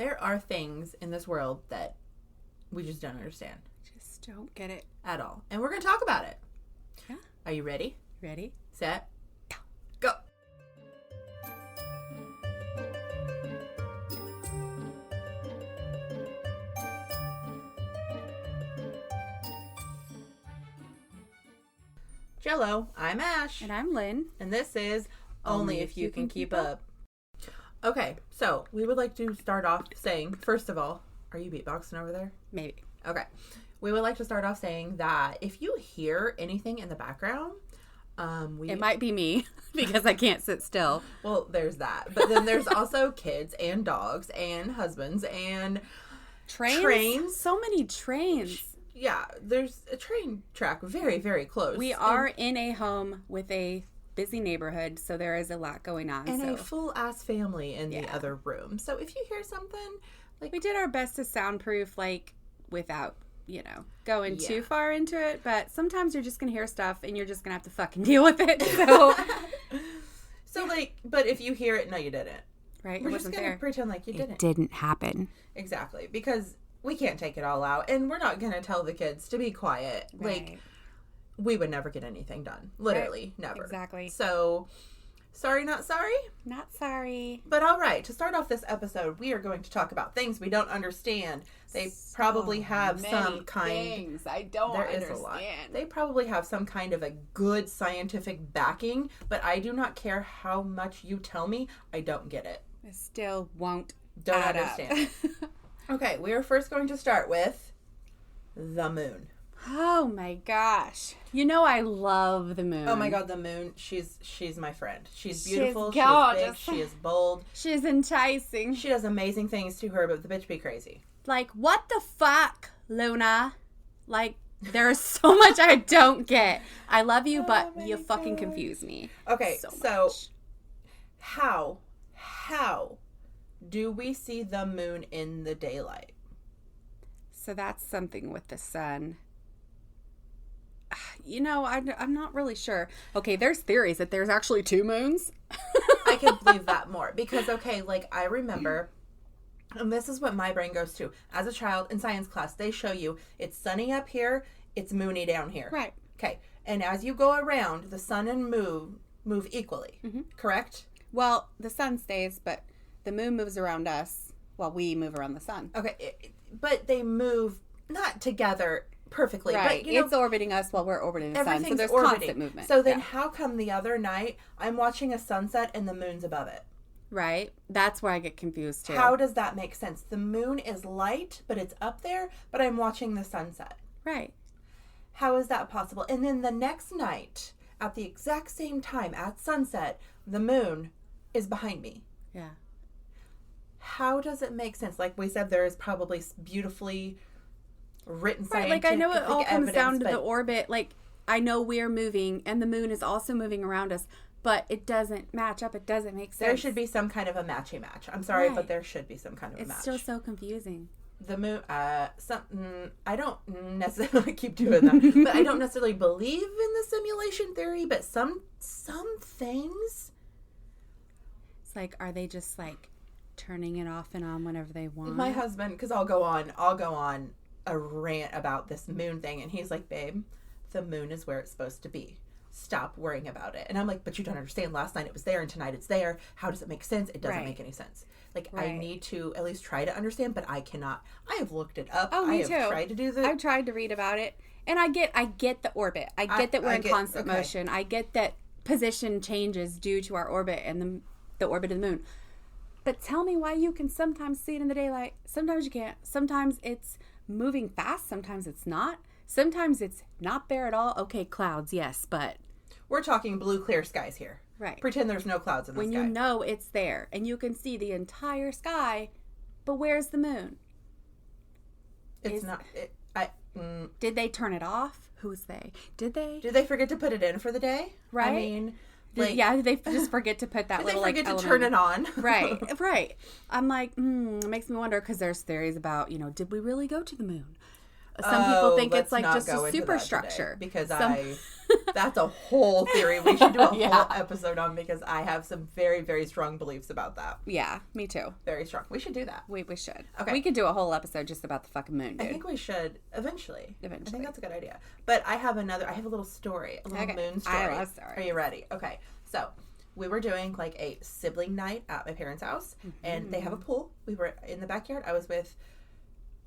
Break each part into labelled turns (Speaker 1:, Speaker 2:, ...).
Speaker 1: There are things in this world that we just don't understand.
Speaker 2: Just don't get it.
Speaker 1: At all. And we're going to talk about it.
Speaker 2: Yeah.
Speaker 1: Are you ready?
Speaker 2: Ready?
Speaker 1: Set. Go. Jello, I'm Ash.
Speaker 2: And I'm Lynn.
Speaker 1: And this is Only If You Can Keep Up. Okay, so we would like to start off saying, first of all, are you beatboxing over there?
Speaker 2: Maybe.
Speaker 1: Okay. We would like to start off saying that if you hear anything in the background,
Speaker 2: it might be me because I can't sit still.
Speaker 1: Well, there's that. But then there's also kids and dogs and husbands and trains.
Speaker 2: So many trains.
Speaker 1: Yeah, there's a train track very, very close.
Speaker 2: We are in a home with a busy neighborhood, so there is a lot going on.
Speaker 1: And a full-ass family in the other room. So if you hear something,
Speaker 2: we did our best to soundproof, without, going too far into it. But sometimes you're just going to hear stuff, and you're just going to have to fucking deal with it. So,
Speaker 1: but if you hear it, no, you didn't.
Speaker 2: Right?
Speaker 1: We're just going to pretend like you didn't.
Speaker 2: It didn't happen.
Speaker 1: Exactly. Because we can't take it all out, and we're not going to tell the kids to be quiet.
Speaker 2: Right.
Speaker 1: We would never get anything done. Literally, never.
Speaker 2: Exactly.
Speaker 1: So, sorry, not sorry?
Speaker 2: Not sorry.
Speaker 1: But all right, to start off this episode, we are going to talk about things we don't understand. They probably have some kind...
Speaker 2: things I don't understand. There is a lot.
Speaker 1: They probably have some kind of a good scientific backing, but I do not care how much you tell me. I don't get it.
Speaker 2: I still won't
Speaker 1: Don't understand it. Okay, we are first going to start with the moon.
Speaker 2: Oh my gosh. I love the moon.
Speaker 1: Oh my god, the moon. She's my friend. She's beautiful.
Speaker 2: She's gorgeous.
Speaker 1: She's big. She is bold.
Speaker 2: She's enticing.
Speaker 1: She does amazing things to her, but the bitch be crazy.
Speaker 2: What the fuck, Luna? There's so much I don't get. I love you, but you fucking confuse me.
Speaker 1: Okay,
Speaker 2: so
Speaker 1: how do we see the moon in the daylight?
Speaker 2: So that's something with the sun. I'm not really sure. Okay, there's theories that there's actually two moons.
Speaker 1: I can believe that more. Because, I remember, and this is what my brain goes to. As a child in science class, they show you it's sunny up here, it's moony down here.
Speaker 2: Right.
Speaker 1: Okay. And as you go around, the sun and moon move equally. Mm-hmm. Correct?
Speaker 2: Well, the sun stays, but the moon moves around us while we move around the sun.
Speaker 1: Okay. But they move not together perfectly.
Speaker 2: Right.
Speaker 1: But,
Speaker 2: it's orbiting us while we're orbiting the sun. So there's constant movement.
Speaker 1: So then how come the other night I'm watching a sunset and the moon's above it?
Speaker 2: Right. That's where I get confused too.
Speaker 1: How does that make sense? The moon is light, but it's up there, but I'm watching the sunset.
Speaker 2: Right.
Speaker 1: How is that possible? And then the next night, at the exact same time, at sunset, the moon is behind me.
Speaker 2: Yeah.
Speaker 1: How does it make sense? Like we said, there is probably beautifully written scientific
Speaker 2: I know it all comes down to
Speaker 1: but...
Speaker 2: the orbit. I know we're moving, and the moon is also moving around us, but it doesn't match up. It doesn't make sense.
Speaker 1: There should be some kind of a matchy match. I'm sorry, but there should be some kind of a match.
Speaker 2: It's still so confusing.
Speaker 1: The moon, I don't necessarily keep doing that, but I don't necessarily believe in the simulation theory, but some things.
Speaker 2: It's are they just turning it off and on whenever they want?
Speaker 1: My husband, because I'll go on a rant about this moon thing, and he's like, babe, the moon is where it's supposed to be. Stop worrying about it. And I'm like, but you don't understand. Last night it was there and tonight it's there. How does it make sense? It doesn't make any sense. I need to at least try to understand, but I cannot. I have looked it up.
Speaker 2: Oh, me too.
Speaker 1: I've
Speaker 2: tried to read about it. And I get the orbit. I get that we're in constant motion. I get that position changes due to our orbit and the orbit of the moon. But tell me why you can sometimes see it in the daylight. Sometimes you can't. Sometimes it's moving fast. Sometimes it's not. Sometimes it's not there at all. Okay, clouds, yes, but...
Speaker 1: We're talking blue, clear skies here.
Speaker 2: Right.
Speaker 1: Pretend there's no clouds in the sky.
Speaker 2: When you know it's there, and you can see the entire sky, but where's the moon?
Speaker 1: It's not...
Speaker 2: Did they turn it off? Who's they? Did they?
Speaker 1: Did they forget to put it in for the day?
Speaker 2: Right.
Speaker 1: I mean...
Speaker 2: did they just forget to put that little
Speaker 1: element? Did they forget to
Speaker 2: element?
Speaker 1: turn it on?
Speaker 2: Right. I'm like, it makes me wonder, because there's theories about, did we really go to the moon? Some people think it's just a superstructure.
Speaker 1: Because That's a whole theory we should do a whole
Speaker 2: Yeah.
Speaker 1: episode on, because I have some very, very strong beliefs about that.
Speaker 2: Yeah, me too.
Speaker 1: Very strong. We should do that.
Speaker 2: We should.
Speaker 1: Okay.
Speaker 2: We could do a whole episode just about the fucking moon, dude.
Speaker 1: I think we should eventually. I
Speaker 2: Eventually.
Speaker 1: think that's a good idea. But I have a little story, a little moon story.
Speaker 2: I love stories.
Speaker 1: Are you ready? Okay. So we were doing like a sibling night at my parents' house, and they have a pool. We were in the backyard. I was with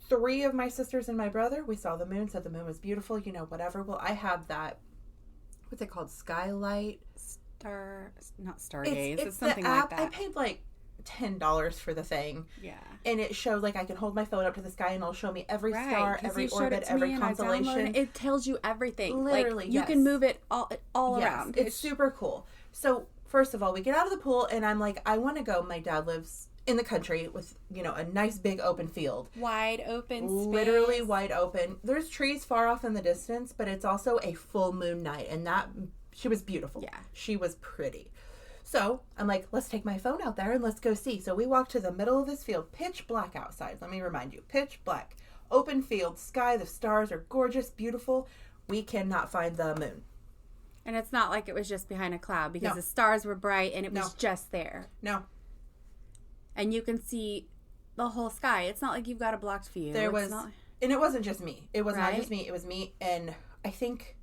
Speaker 1: 3 of my sisters and my brother. We saw the moon, said the moon was beautiful, whatever. Well, I have that, what's it called? Skylight?
Speaker 2: Not Stargaze. It's something
Speaker 1: the app.
Speaker 2: like that.
Speaker 1: I paid like $10 for the thing.
Speaker 2: Yeah.
Speaker 1: And it shows, like, I can hold my phone up to the sky and it'll show me every star, every orbit,
Speaker 2: it
Speaker 1: every constellation.
Speaker 2: It tells you everything.
Speaker 1: Literally,
Speaker 2: like, you can move it all
Speaker 1: Yes,
Speaker 2: around.
Speaker 1: It's super cool. So, first of all, we get out of the pool and I'm like, I want to go. My dad lives in the country with, a nice big open field.
Speaker 2: Wide open space.
Speaker 1: Literally wide open. There's trees far off in the distance, but it's also a full moon night. And she was beautiful.
Speaker 2: Yeah.
Speaker 1: She was pretty. So I'm like, let's take my phone out there and let's go see. So we walk to the middle of this field, pitch black outside. Let me remind you, pitch black. Open field, sky, the stars are gorgeous, beautiful. We cannot find the moon.
Speaker 2: And it's not like it was just behind a cloud, because
Speaker 1: No.
Speaker 2: the stars were bright and it was
Speaker 1: No.
Speaker 2: just there.
Speaker 1: No.
Speaker 2: And you can see the whole sky. It's not like you've got a blocked view.
Speaker 1: And it wasn't just me. It was not
Speaker 2: Right?
Speaker 1: just me. It was me and I think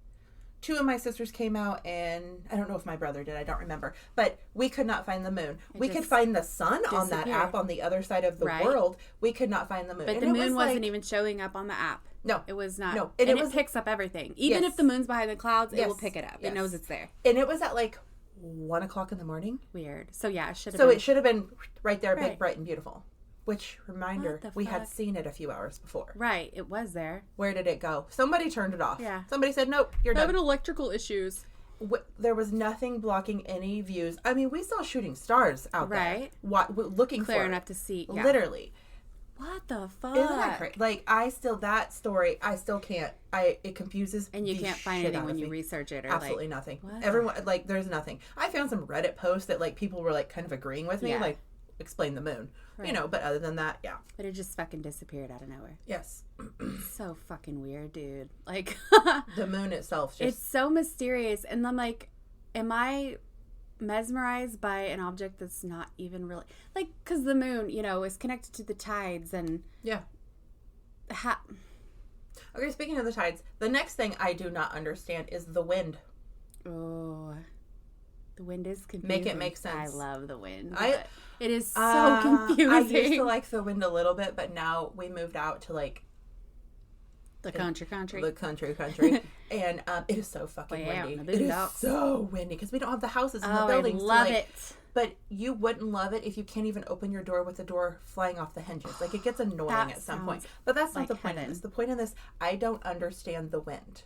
Speaker 1: 2 of my sisters came out, and I don't know if my brother did. I don't remember. But we could not find the moon. We could find the sun on that
Speaker 2: disappeared.
Speaker 1: app on the other side of the
Speaker 2: Right.
Speaker 1: world. We could not find the moon.
Speaker 2: But
Speaker 1: And
Speaker 2: the
Speaker 1: it
Speaker 2: moon
Speaker 1: was
Speaker 2: wasn't even showing up on the app.
Speaker 1: No.
Speaker 2: It was not.
Speaker 1: No.
Speaker 2: And
Speaker 1: it
Speaker 2: it picks up everything. Even
Speaker 1: Yes.
Speaker 2: if the moon's behind the clouds, it
Speaker 1: Yes.
Speaker 2: will pick it up.
Speaker 1: Yes.
Speaker 2: It knows it's there.
Speaker 1: And it was at like 1 o'clock in the morning.
Speaker 2: Weird. So yeah, it should have
Speaker 1: So
Speaker 2: been.
Speaker 1: it should have been right there, big,
Speaker 2: Right.
Speaker 1: bright, and beautiful. Which, reminder,
Speaker 2: What the
Speaker 1: we had
Speaker 2: fuck?
Speaker 1: seen it a few hours before.
Speaker 2: Right. It was there.
Speaker 1: Where did it go? Somebody turned it off.
Speaker 2: Yeah.
Speaker 1: Somebody said, nope, you're done.
Speaker 2: electrical issues.
Speaker 1: There was nothing blocking any views. I mean, we saw shooting stars out
Speaker 2: Right.
Speaker 1: there. Looking
Speaker 2: Clear
Speaker 1: for
Speaker 2: enough
Speaker 1: it.
Speaker 2: to see. Yeah.
Speaker 1: Literally.
Speaker 2: What the fuck?
Speaker 1: Isn't that crazy? Like, that story, I still can't. It confuses
Speaker 2: And you
Speaker 1: the
Speaker 2: can't find
Speaker 1: shit
Speaker 2: anything
Speaker 1: out
Speaker 2: when
Speaker 1: of
Speaker 2: you
Speaker 1: me.
Speaker 2: research it. Or
Speaker 1: Absolutely nothing.
Speaker 2: what?
Speaker 1: Everyone, there's nothing. I found some Reddit posts that, people were, kind of agreeing with me.
Speaker 2: Yeah.
Speaker 1: Like, explain the moon.
Speaker 2: Right.
Speaker 1: But other than that, yeah.
Speaker 2: But it just fucking disappeared out of nowhere.
Speaker 1: Yes.
Speaker 2: So fucking weird, dude. Like,
Speaker 1: The moon itself just...
Speaker 2: it's so mysterious. And I'm like, am I mesmerized by an object that's not even really... Like, because the moon, is connected to the tides and...
Speaker 1: Yeah. Okay, speaking of the tides, the next thing I do not understand is the wind.
Speaker 2: Oh... The wind is confusing.
Speaker 1: Make it make sense.
Speaker 2: I love the wind.
Speaker 1: It
Speaker 2: is so confusing.
Speaker 1: I used to like the wind a little bit, but now we moved out to
Speaker 2: the country.
Speaker 1: the country, and it is so fucking
Speaker 2: Way out
Speaker 1: windy.
Speaker 2: in the
Speaker 1: It is
Speaker 2: boondocks.
Speaker 1: so windy because we don't have the houses and the
Speaker 2: Oh,
Speaker 1: buildings.
Speaker 2: I love
Speaker 1: to,
Speaker 2: it.
Speaker 1: But you wouldn't love it if you can't even open your door with the door flying off the hinges. Like, it gets annoying
Speaker 2: That
Speaker 1: at some point.
Speaker 2: sounds
Speaker 1: But that's not
Speaker 2: like
Speaker 1: the point of
Speaker 2: heaven.
Speaker 1: this. The point of this, I don't understand the wind.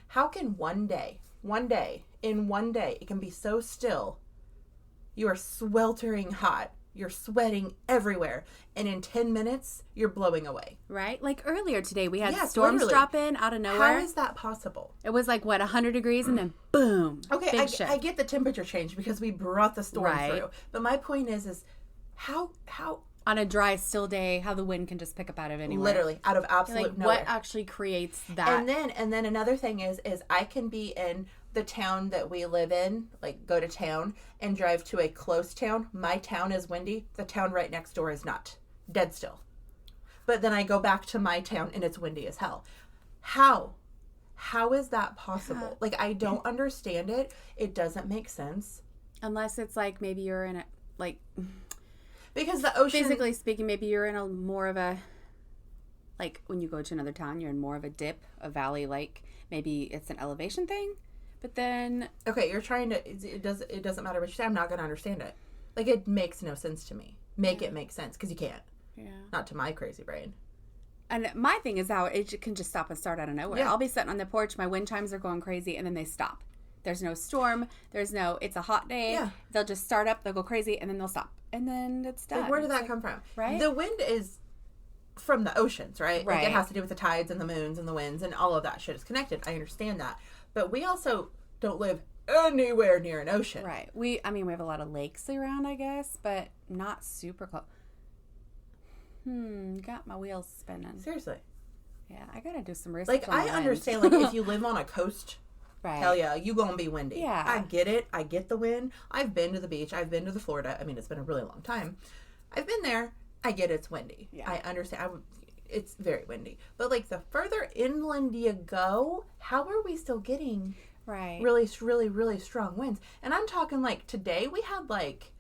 Speaker 1: How can one day, it can be so still. You are sweltering hot. You're sweating everywhere. And in 10 minutes, you're blowing away.
Speaker 2: Right? Like earlier today, we had
Speaker 1: Yes,
Speaker 2: storms
Speaker 1: literally.
Speaker 2: drop in out of nowhere.
Speaker 1: How is that possible?
Speaker 2: It was like, 100 degrees and then boom.
Speaker 1: Okay,
Speaker 2: big shift.
Speaker 1: I get the temperature change because we brought the storm
Speaker 2: Right.
Speaker 1: through. But my point is how
Speaker 2: On a dry, still day, how the wind can just pick up out of anywhere.
Speaker 1: literally out of absolute
Speaker 2: Like,
Speaker 1: nowhere.
Speaker 2: what actually creates that?
Speaker 1: And then another thing is I can be in the town that we live in, like go to town and drive to a close town. My town is windy. The town right next door is not. Dead still. But then I go back to my town and it's windy as hell. How is that possible? Like, I don't understand it. It doesn't make sense.
Speaker 2: Unless it's like maybe you're in a, like,
Speaker 1: Because the ocean...
Speaker 2: physically speaking, maybe you're in a more of a, like, when you go to another town, you're in more of a dip, a valley, like, maybe it's an elevation thing. But then...
Speaker 1: Okay, you're trying to... It doesn't matter what you say. I'm not going to understand it. Like, it makes no sense to me. Make it make sense, because you can't.
Speaker 2: Yeah.
Speaker 1: Not to my crazy brain.
Speaker 2: And my thing is how it can just stop and start out of nowhere.
Speaker 1: Yeah.
Speaker 2: I'll be sitting on the porch, my wind chimes are going crazy, and then they stop. There's no storm. It's a hot day.
Speaker 1: Yeah.
Speaker 2: They'll just start up, they'll go crazy, and then they'll stop. And then it's done.
Speaker 1: Like, where did
Speaker 2: It's
Speaker 1: that
Speaker 2: like,
Speaker 1: come from?
Speaker 2: right?
Speaker 1: The wind is from the oceans, right? Like,
Speaker 2: Right.
Speaker 1: it has to do with the tides and the moons and the winds and all of that shit is connected. I understand that. But we also don't live anywhere near an ocean.
Speaker 2: Right. We have a lot of lakes around, I guess, but not super close. Got my wheels spinning.
Speaker 1: Seriously.
Speaker 2: Yeah, I gotta do some research.
Speaker 1: Like,
Speaker 2: on the
Speaker 1: I
Speaker 2: wind.
Speaker 1: understand, like, if you live on a coast
Speaker 2: Right.
Speaker 1: Hell yeah, you gonna be windy.
Speaker 2: Yeah.
Speaker 1: I get it. I get the wind. I've been to the beach. I've been to the Florida. I mean, it's been a really long time. I've been there. I get it's windy.
Speaker 2: Yeah.
Speaker 1: I understand. It's very windy. But like the further inland you go, how are we still getting really, really, really strong winds? And I'm talking like today we had like,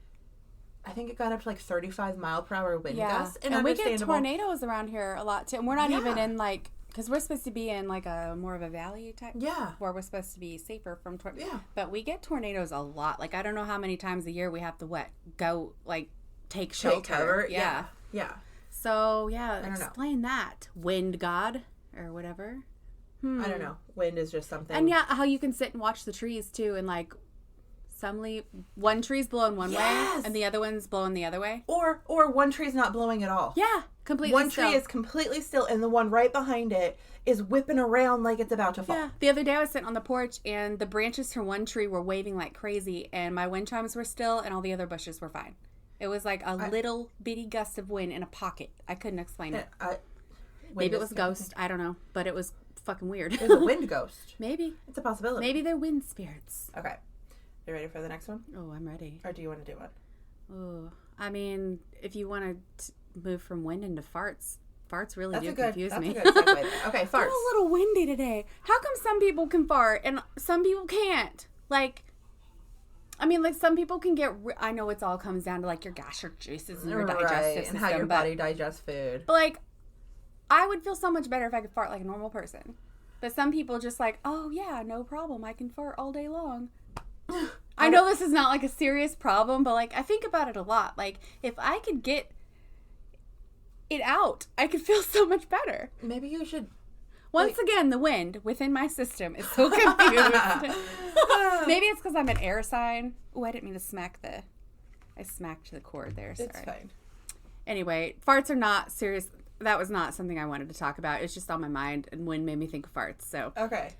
Speaker 1: I think it got up to like 35 mile per hour wind gusts.
Speaker 2: And we get tornadoes around here a lot too. And we're not even in like, because we're supposed to be in like a more of a valley type.
Speaker 1: Yeah.
Speaker 2: Where we're supposed to be safer from tornadoes.
Speaker 1: Yeah.
Speaker 2: But we get tornadoes a lot. Like I don't know how many times a year we have to go like take shelter.
Speaker 1: Take cover. Yeah.
Speaker 2: So explain that. Wind god or whatever.
Speaker 1: I don't know. Wind is just something.
Speaker 2: And how you can sit and watch the trees too, and like one tree's blowing one way and the other one's blowing the other way.
Speaker 1: Or one tree's not blowing at all.
Speaker 2: Yeah, completely
Speaker 1: One
Speaker 2: still.
Speaker 1: tree is completely still and the one right behind it is whipping around like it's about to fall.
Speaker 2: Yeah. The other day I was sitting on the porch and the branches from one tree were waving like crazy and my wind chimes were still and all the other bushes were fine. It was like a little bitty gust of wind in a pocket. I couldn't explain it. Maybe it was a ghost. I don't know. But it was fucking weird.
Speaker 1: It was a wind ghost.
Speaker 2: Maybe.
Speaker 1: It's a possibility.
Speaker 2: Maybe they're wind spirits.
Speaker 1: Okay. You ready for the next one?
Speaker 2: Oh, I'm ready.
Speaker 1: Or do you want to do one?
Speaker 2: Oh, I mean, if you want to move from wind into farts really confuse me.
Speaker 1: That's a good segue. Okay, farts.
Speaker 2: It's a little windy today. How come some people can fart and some people can't? Like, I mean, like some people can get. I know it all comes down to like your gastric juices and your digestive system,
Speaker 1: and how your body digests food.
Speaker 2: But like, I would feel so much better if I could fart like a normal person. But some people just like, oh yeah, no problem, I can fart all day long. I know this is not like a serious problem, but like I think about it a lot. Like if I could get it out, I could feel so much better.
Speaker 1: Maybe you should.
Speaker 2: Once again, the wind within my system is so confused. Maybe it's because I'm an air sign. Oh, I didn't mean to smack I smacked the cord there. Sorry.
Speaker 1: It's fine.
Speaker 2: Anyway, farts are not serious. That was not something I wanted to talk about. It's just on my mind, and wind made me think of farts. So
Speaker 1: okay,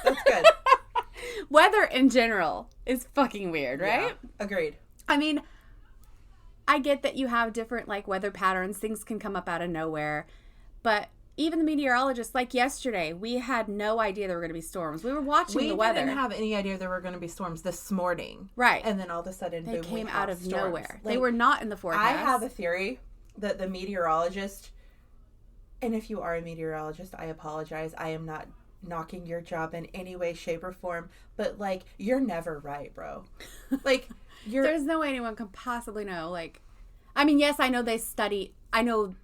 Speaker 1: that's good.
Speaker 2: Weather in general is fucking weird, right?
Speaker 1: Yeah, agreed.
Speaker 2: I mean, I get that you have different like weather patterns. Things can come up out of nowhere, but even the meteorologists, like yesterday, we had no idea there were going to be storms. We were watching the weather.
Speaker 1: We didn't have any idea there were going to be storms this morning.
Speaker 2: Right.
Speaker 1: And then all of a sudden,
Speaker 2: they came out of
Speaker 1: storms.
Speaker 2: nowhere.
Speaker 1: Like,
Speaker 2: they were not in the forecast.
Speaker 1: I have a theory that the meteorologist, and if you are a meteorologist, I apologize. I am not knocking your job in any way, shape, or form. But, like, you're never right, bro. Like,
Speaker 2: There's no way anyone can possibly know. Like, I mean, yes, I know they study. I know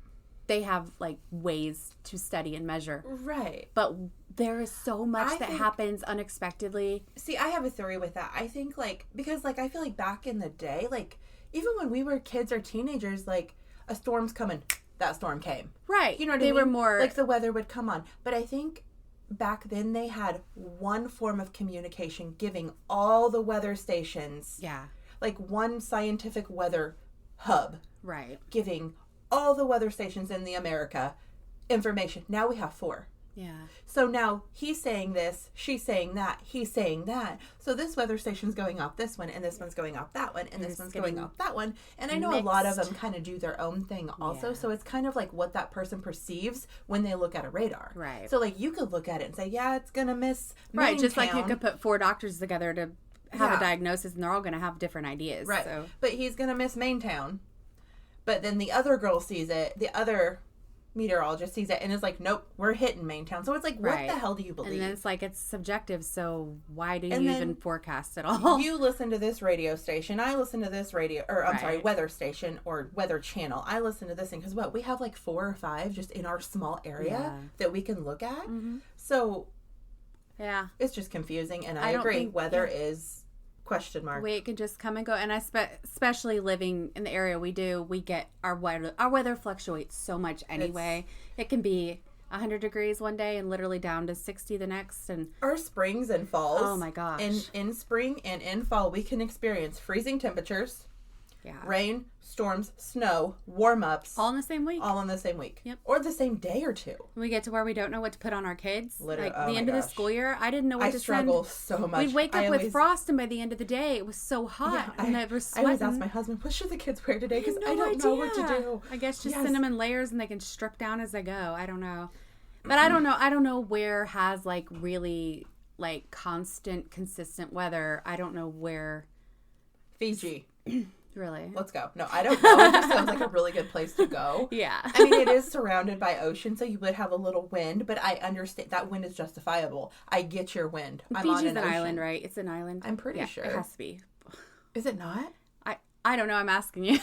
Speaker 2: they have like ways to study and measure,
Speaker 1: right?
Speaker 2: But there is so much that happens unexpectedly.
Speaker 1: See, I have a theory with that. I think like because like I feel like back in the day, like even when we were kids or teenagers, like a storm's coming, that storm came,
Speaker 2: right?
Speaker 1: You know what I mean?
Speaker 2: They were more
Speaker 1: like the weather would come on, but I think back then they had one form of communication giving all the weather stations, like one scientific weather hub,
Speaker 2: right?
Speaker 1: Giving all the weather stations in the America information. Now we have 4.
Speaker 2: Yeah.
Speaker 1: So now he's saying this, she's saying that, he's saying that. So this weather station's going off this one, and this one's going off that one, and this one's going off that one. And I know a lot of them kind of do their own thing also. Yeah. So it's kind of like what that person perceives when they look at a radar.
Speaker 2: Right.
Speaker 1: So like you could look at it and say, yeah, it's going to miss
Speaker 2: Right, just
Speaker 1: Maintown.
Speaker 2: Like you could put 4 doctors together to have a diagnosis, and they're all going to have different ideas.
Speaker 1: Right.
Speaker 2: So.
Speaker 1: But he's going to miss Maintown. But then the other girl sees it, the other meteorologist sees it, and is like, nope, we're hitting Maintown. So it's like, what the hell do you believe?
Speaker 2: And then it's like, it's subjective, so why do you even forecast at all?
Speaker 1: You listen to this radio station, I listen to this weather station or weather channel. I listen to this thing, because we have like 4 or 5 just in our small area that we can look at. Mm-hmm. So, it's just confusing, and I agree, weather is... question mark.
Speaker 2: It can just come and go, and especially living in the area we get our weather fluctuates so much anyway. It can be 100 degrees one day and literally down to 60 the next, and
Speaker 1: our springs and falls.
Speaker 2: Oh my gosh!
Speaker 1: In spring and in fall, we can experience freezing temperatures, rain, storms, snow, warm-ups.
Speaker 2: All in the same week.
Speaker 1: All in the same week.
Speaker 2: Yep.
Speaker 1: Or the same day or two.
Speaker 2: We get to where we don't know what to put on our kids.
Speaker 1: Literally,
Speaker 2: like the end of the school year, I didn't know what to send.
Speaker 1: I struggle so much.
Speaker 2: We'd wake up with frost, and by the end of the day, it was so hot. And I was sweating.
Speaker 1: I always ask my husband, what should the kids wear today? Because I don't know what to do.
Speaker 2: I guess just send them in layers, and they can strip down as they go. I don't know. But I don't know. I don't know where has like really like constant, consistent weather, I don't know where.
Speaker 1: Fiji.
Speaker 2: Really?
Speaker 1: Let's go. No, I don't know. It just sounds like a really good place to go.
Speaker 2: Yeah.
Speaker 1: I mean, it is surrounded by ocean, so you would have a little wind, but I understand that wind is justifiable. I get your wind. I'm
Speaker 2: Fiji's
Speaker 1: on an
Speaker 2: an
Speaker 1: ocean.
Speaker 2: island, right? It's an island.
Speaker 1: I'm pretty sure.
Speaker 2: It has to be.
Speaker 1: Is it not?
Speaker 2: I don't know. I'm asking you.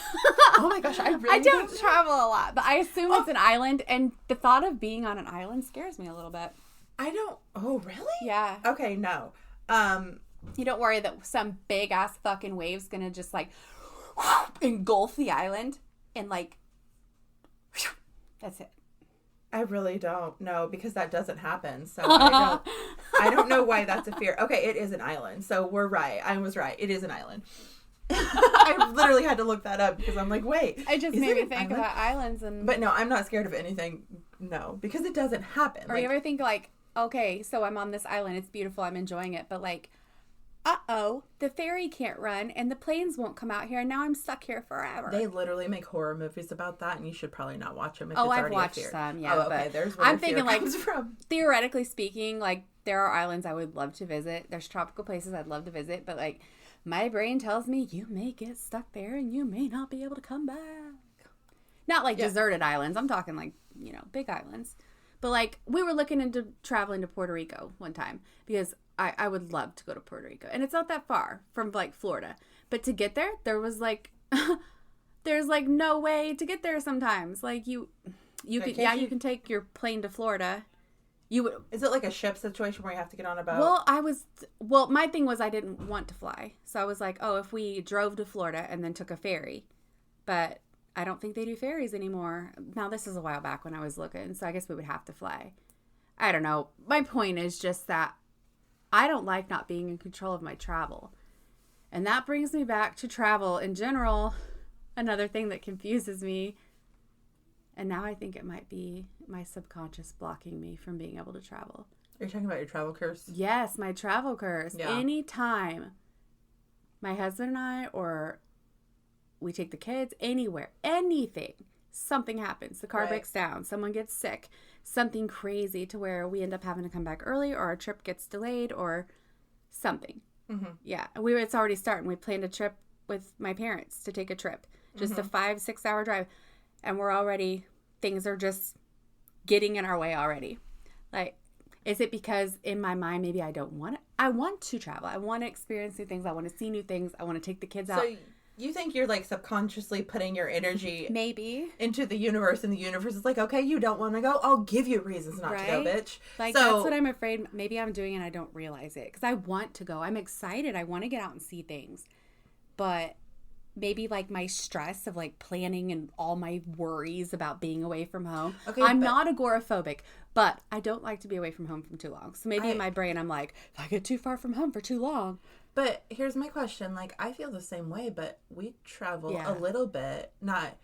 Speaker 1: Oh my gosh, I really
Speaker 2: I don't travel a lot, but I assume it's an island, and the thought of being on an island scares me a little bit.
Speaker 1: I don't. Oh, really?
Speaker 2: Yeah.
Speaker 1: Okay, no.
Speaker 2: You don't worry that some big ass fucking wave's gonna just like engulf the island and like that's it.
Speaker 1: I really don't know because that doesn't happen. So I don't know why that's a fear. Okay, it is an island. So we're right. I was right. It is an island. I literally had to look that up because I'm like, wait.
Speaker 2: It just made me think about islands and.
Speaker 1: But no, I'm not scared of anything. No, because it doesn't happen.
Speaker 2: Or you ever think like, okay, so I'm on this island. It's beautiful. I'm enjoying it. But like, the ferry can't run and the planes won't come out here. And now I'm stuck here forever.
Speaker 1: They literally make horror movies about that, and you should probably not watch them. If
Speaker 2: I've watched some. Yeah.
Speaker 1: Oh, okay.
Speaker 2: But
Speaker 1: there's where
Speaker 2: I'm
Speaker 1: the fear
Speaker 2: thinking like,
Speaker 1: comes from.
Speaker 2: Theoretically speaking, like there are islands I would love to visit. There's tropical places I'd love to visit, but like. My brain tells me you may get stuck there and you may not be able to come back. Not like deserted islands. I'm talking like, big islands. But like we were looking into traveling to Puerto Rico one time because I would love to go to Puerto Rico. And it's not that far from like Florida. But to get there, there was like, there's like no way to get there sometimes. Like you can take your plane to Florida.
Speaker 1: Is it like a ship situation where you have to get on a boat?
Speaker 2: Well, my thing was I didn't want to fly. So I was like, oh, if we drove to Florida and then took a ferry. But I don't think they do ferries anymore. Now, this is a while back when I was looking. So I guess we would have to fly. I don't know. My point is just that I don't like not being in control of my travel. And that brings me back to travel in general. Another thing that confuses me. And now I think it might be my subconscious blocking me from being able to travel.
Speaker 1: Are you talking about your travel curse?
Speaker 2: Yes, my travel curse. Yeah. Anytime my husband and I, or we take the kids anywhere, anything, something happens. The car breaks down. Someone gets sick. Something crazy to where we end up having to come back early or our trip gets delayed or something. Mm-hmm. Yeah. It's already starting. We planned a trip with my parents to take a trip. Just a 5-6 hour drive. And we're already, things are just getting in our way already. Like, is it because in my mind, maybe I don't want it? I want to travel. I want to experience new things. I want to see new things. I want to take the kids out.
Speaker 1: So you think you're like subconsciously putting your energy
Speaker 2: maybe
Speaker 1: into the universe, and the universe is like, okay, you don't want to go? I'll give you reasons not to go, bitch.
Speaker 2: Like, that's what I'm afraid. Maybe I'm doing and I don't realize it. Because I want to go. I'm excited. I want to get out and see things. But maybe like my stress of like planning and all my worries about being away from home. Okay, I'm not agoraphobic, but I don't like to be away from home for too long. So maybe in my brain I'm like, if I get too far from home for too long.
Speaker 1: But here's my question. Like, I feel the same way, but we travel a little bit. Not,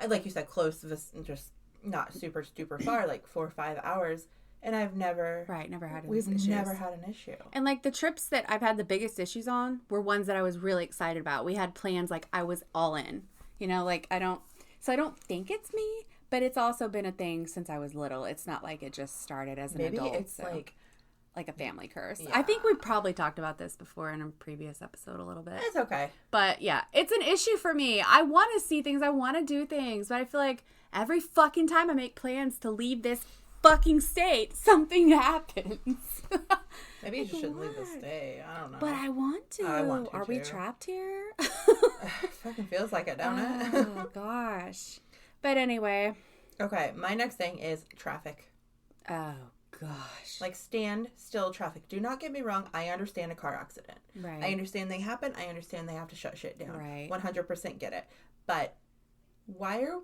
Speaker 1: like you said, close, just not super far, like 4 or 5 hours. And I've never had we've issues. Never had an issue.
Speaker 2: And like the trips that I've had the biggest issues on were ones that I was really excited about. We had plans, like I was all in, like I don't think it's me, but it's also been a thing since I was little. It's not like it just started as an adult.
Speaker 1: Maybe it's
Speaker 2: like a family curse. Yeah. I think we probably talked about this before in a previous episode a little bit.
Speaker 1: It's okay.
Speaker 2: But yeah, it's an issue for me. I want to see things. I want to do things, but I feel like every fucking time I make plans to leave this fucking state, something happens.
Speaker 1: Maybe you shouldn't leave the state. I don't know.
Speaker 2: But I want to. Are we
Speaker 1: too.
Speaker 2: Trapped here?
Speaker 1: Fucking feels like it, don't it?
Speaker 2: Oh gosh. But anyway.
Speaker 1: Okay, my next thing is traffic.
Speaker 2: Oh gosh.
Speaker 1: Like, stand still traffic. Do not get me wrong. I understand a car accident.
Speaker 2: Right.
Speaker 1: I understand they happen. I understand they have to shut shit down.
Speaker 2: Right.
Speaker 1: 100% get it. But why are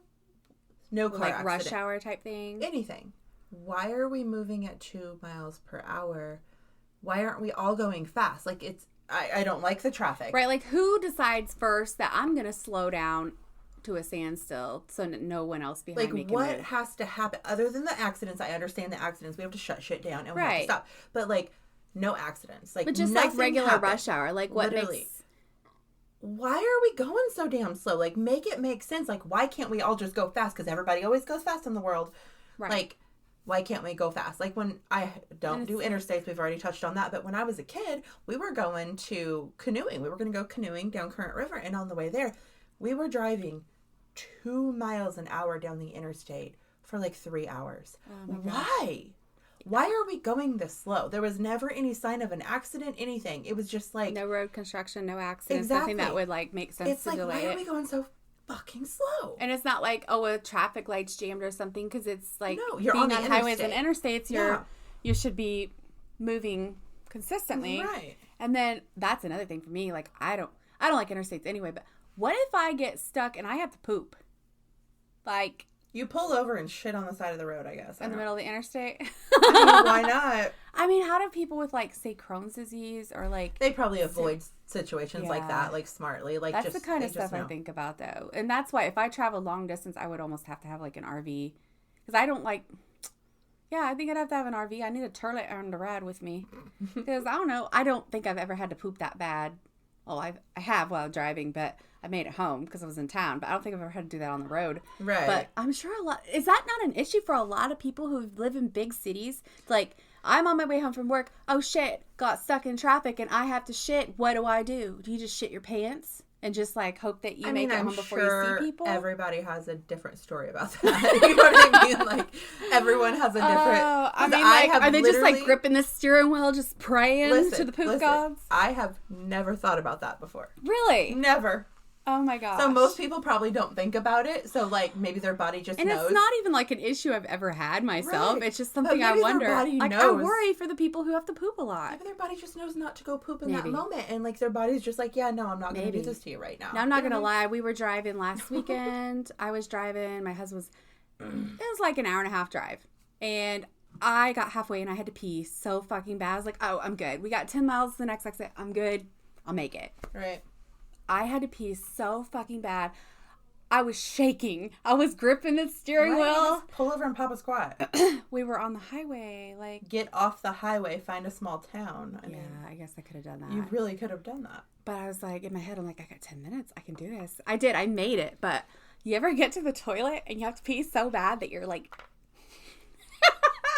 Speaker 1: no car accident?
Speaker 2: Rush hour type thing?
Speaker 1: Anything. Why are we moving at 2 miles per hour? Why aren't we all going fast? Like, I don't like the traffic.
Speaker 2: Right, like who decides first that I'm going to slow down to a standstill so no one else behind me can
Speaker 1: what
Speaker 2: move?
Speaker 1: Has to happen? Other than the accidents, I understand the accidents. We have to shut shit down and we have to stop. But, like, no accidents. Like,
Speaker 2: but just like regular rush hour. Like, what makes...
Speaker 1: Why are we going so damn slow? Like, make it make sense. Like, why can't we all just go fast? Because everybody always goes fast in the world.
Speaker 2: Right.
Speaker 1: Like... Why can't we go fast? Like when I don't do interstates, we've already touched on that. But when I was a kid, we were going to canoeing. We were going to go canoeing down Current River. And on the way there, we were driving 2 miles an hour down the interstate for like 3 hours. Oh why? Why are we going this slow? There was never any sign of an accident, anything. It was just like...
Speaker 2: No road construction, no accidents. Exactly. Nothing that would like make sense
Speaker 1: it's
Speaker 2: to
Speaker 1: like,
Speaker 2: delay it.
Speaker 1: Why are we going so fucking slow?
Speaker 2: And it's not like, oh, a traffic light's jammed or something, because it's like
Speaker 1: you're
Speaker 2: being
Speaker 1: on
Speaker 2: highways and interstates, you should be moving consistently.
Speaker 1: Right.
Speaker 2: And then that's another thing for me. Like I don't like interstates anyway, but what if I get stuck and I have to poop? Like,
Speaker 1: you pull over and shit on the side of the road, I guess.
Speaker 2: In the middle of the interstate?
Speaker 1: I mean, why not?
Speaker 2: I mean, how do people with, like, say, Crohn's disease or, like...
Speaker 1: They probably avoid situations like that, like, smartly. Like,
Speaker 2: that's the kind of stuff I think about, though. And that's why if I travel long distance, I would almost have to have, like, an RV. Because I don't, like... Yeah, I think I'd have to have an RV. I need a toilet and a rad with me. Because, I don't know, I don't think I've ever had to poop that bad. Well, I have while driving, but I made it home because I was in town. But I don't think I've ever had to do that on the road.
Speaker 1: Right.
Speaker 2: But I'm sure is that not an issue for a lot of people who live in big cities? Like, I'm on my way home from work. Oh, shit. Got stuck in traffic and I have to shit. What do? Do you just shit your pants? And just, like, hope that you make it home before you see people?
Speaker 1: Everybody has a different story about that. You know what I mean? Like, everyone has a different...
Speaker 2: I mean, like, are they just, like, gripping the steering wheel, just praying to the poop gods?
Speaker 1: I have never thought about that before.
Speaker 2: Really?
Speaker 1: Never.
Speaker 2: Oh, my gosh.
Speaker 1: So most people probably don't think about it. So, like, maybe their body just knows.
Speaker 2: And it's not even, like, an issue I've ever had myself. Right. It's just something I wonder.
Speaker 1: Their body
Speaker 2: like,
Speaker 1: knows.
Speaker 2: I worry for the people who have to poop a lot.
Speaker 1: Maybe their body just knows not to go poop in that moment. And, like, their body's just like, yeah, no, I'm not going to do this to you right now.
Speaker 2: Now, I'm not going to lie. We were driving last weekend. I was driving. My husband was... It was, like, an hour and a half drive. And I got halfway and I had to pee so fucking bad. I was like, oh, I'm good. We got 10 miles to the next exit. I'm good. I'll make it.
Speaker 1: Right.
Speaker 2: I had to pee so fucking bad. I was shaking. I was gripping the steering wheel.
Speaker 1: Just pull over and pop a squat.
Speaker 2: We were on the highway. Like,
Speaker 1: get off the highway, find a small town.
Speaker 2: I guess I could have done that.
Speaker 1: You really could have done that.
Speaker 2: But I was like, in my head, I'm like, I got 10 minutes. I can do this. I did. I made it. But you ever get to the toilet and you have to pee so bad that you're like...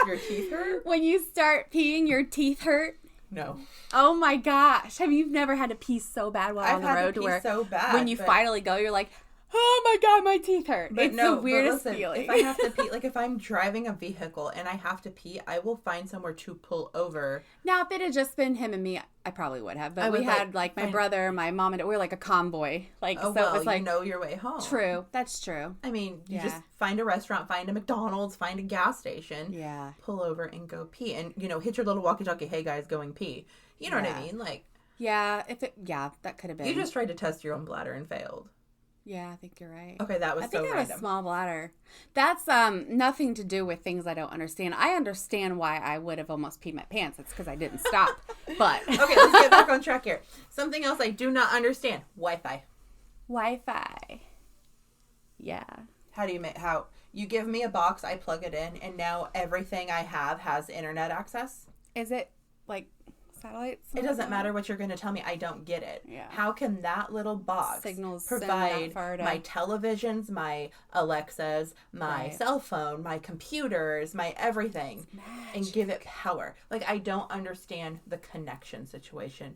Speaker 1: Your teeth hurt?
Speaker 2: When you start peeing, your teeth hurt?
Speaker 1: No.
Speaker 2: Oh my gosh. Have you never had to pee so bad while on the road to where
Speaker 1: so bad,
Speaker 2: when you finally go, you're like, oh my God, my teeth hurt. It's the weirdest feeling.
Speaker 1: If I have to pee, like if I'm driving a vehicle and I have to pee, I will find somewhere to pull over.
Speaker 2: Now, if it had just been him and me, I probably would have. But we had like my brother, my mom, and we were like a convoy. Like,
Speaker 1: oh, so it was like, you know your way home.
Speaker 2: True. That's true.
Speaker 1: I mean, you just find a restaurant, find a McDonald's, find a gas station.
Speaker 2: Yeah.
Speaker 1: Pull over and go pee. And, you know, hit your little walkie-talkie, hey guys, going pee. You know what I mean? Like.
Speaker 2: Yeah, that could have been.
Speaker 1: You just tried to test your own bladder and failed.
Speaker 2: Yeah, I think you're right.
Speaker 1: Okay, that was so random.
Speaker 2: I think I have a small bladder. That's nothing to do with things I don't understand. I understand why I would have almost peed my pants. It's because I didn't stop. But
Speaker 1: okay, let's get back on track here. Something else I do not understand: Wi-Fi.
Speaker 2: Wi-Fi. Yeah.
Speaker 1: How you give me a box, I plug it in, and now everything I have has internet access?
Speaker 2: Is it like satellites?
Speaker 1: It doesn't matter what you're going to tell me. I don't get it.
Speaker 2: Yeah.
Speaker 1: How can that little box provide my televisions, my Alexas, my cell phone, my computers, my everything, and give it power? Like, I don't understand the connection situation.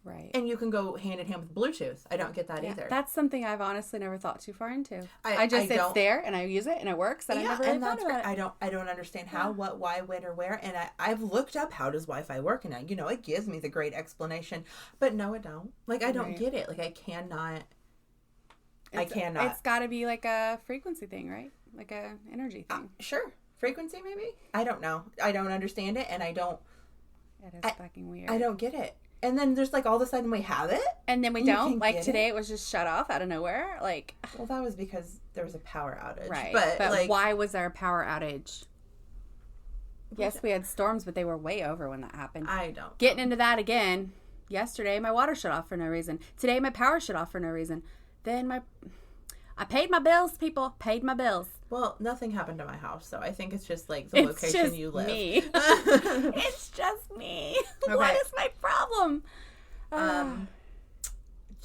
Speaker 2: Right.
Speaker 1: And you can go hand in hand with Bluetooth. I don't get that either.
Speaker 2: That's something I've honestly never thought too far into. I just sit there and I use it and it works and I never really thought about it.
Speaker 1: I don't understand how, what, why, when, or where. And I've looked up how does Wi-Fi work, and it gives me the great explanation. But no, it don't. Like, I don't get it. Like, I cannot.
Speaker 2: It's got to be like a frequency thing, right? Like a energy thing.
Speaker 1: Sure. Frequency, maybe? I don't know. I don't understand it, and I don't.
Speaker 2: It is fucking weird.
Speaker 1: I don't get it. And then there's like all of a sudden we have it.
Speaker 2: And then we don't. Like today it was just shut off out of nowhere. Like,
Speaker 1: well, that was because there was a power outage.
Speaker 2: Right. But like, why was there a power outage? Yes, we had storms, but they were way over when that happened.
Speaker 1: I don't.
Speaker 2: Getting into that again. Yesterday my water shut off for no reason. Today my power shut off for no reason. Then I paid my bills, people. Paid my bills.
Speaker 1: Well, nothing happened to my house, so I think it's just like the location you live.
Speaker 2: Me. It's just me. Okay. What is my problem?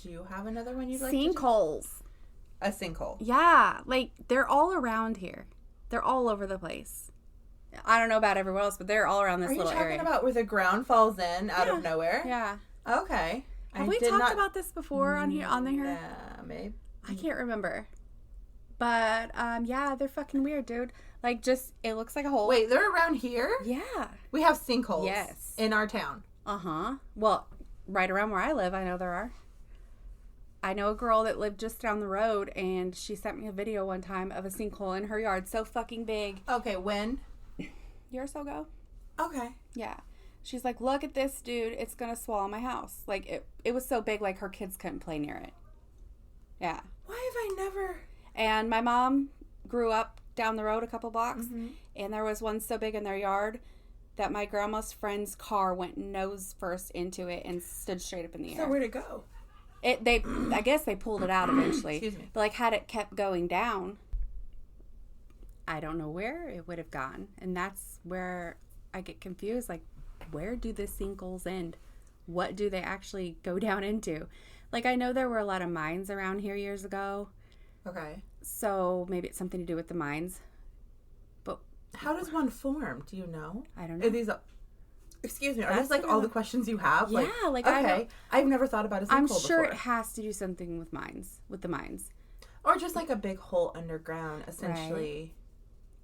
Speaker 1: Do you have another one you'd like
Speaker 2: sinkholes.
Speaker 1: A sinkhole.
Speaker 2: Yeah, like they're all around here. They're all over the place. I don't know about everywhere else, but they're all around this little area.
Speaker 1: Are you talking about where the ground falls in out of nowhere?
Speaker 2: Yeah.
Speaker 1: Okay.
Speaker 2: Have we talked about this before on here?
Speaker 1: Yeah, maybe.
Speaker 2: I can't remember. But, yeah, they're fucking weird, dude. Like, just, it looks like a hole.
Speaker 1: Wait, they're around here?
Speaker 2: Yeah.
Speaker 1: We have sinkholes.
Speaker 2: Yes.
Speaker 1: In our town.
Speaker 2: Uh-huh. Well, right around where I live, I know there are. I know a girl that lived just down the road, and she sent me a video one time of a sinkhole in her yard so fucking big.
Speaker 1: Okay, when?
Speaker 2: A year or so ago.
Speaker 1: Okay.
Speaker 2: Yeah. She's like, look at this, dude. It's going to swallow my house. Like, it was so big, like, her kids couldn't play near it. Yeah.
Speaker 1: Why have I never...
Speaker 2: And my mom grew up down the road a couple blocks, and there was one so big in their yard that my grandma's friend's car went nose first into it and stood straight up in the air.
Speaker 1: So where'd it go?
Speaker 2: I guess they pulled it out eventually.
Speaker 1: Excuse me.
Speaker 2: But, like, had it kept going down, I don't know where it would have gone. And that's where I get confused. Like, where do the sinkholes end? What do they actually go down into? Like, I know there were a lot of mines around here years ago.
Speaker 1: Okay.
Speaker 2: So maybe it's something to do with the mines. But
Speaker 1: how does one form? Do you know?
Speaker 2: I don't know.
Speaker 1: Are these... Excuse me, are these like all the questions you have?
Speaker 2: Yeah, like
Speaker 1: okay. I've never thought about a sinkhole before.
Speaker 2: I'm sure it has to do something with the mines.
Speaker 1: Or just like a big hole underground, essentially.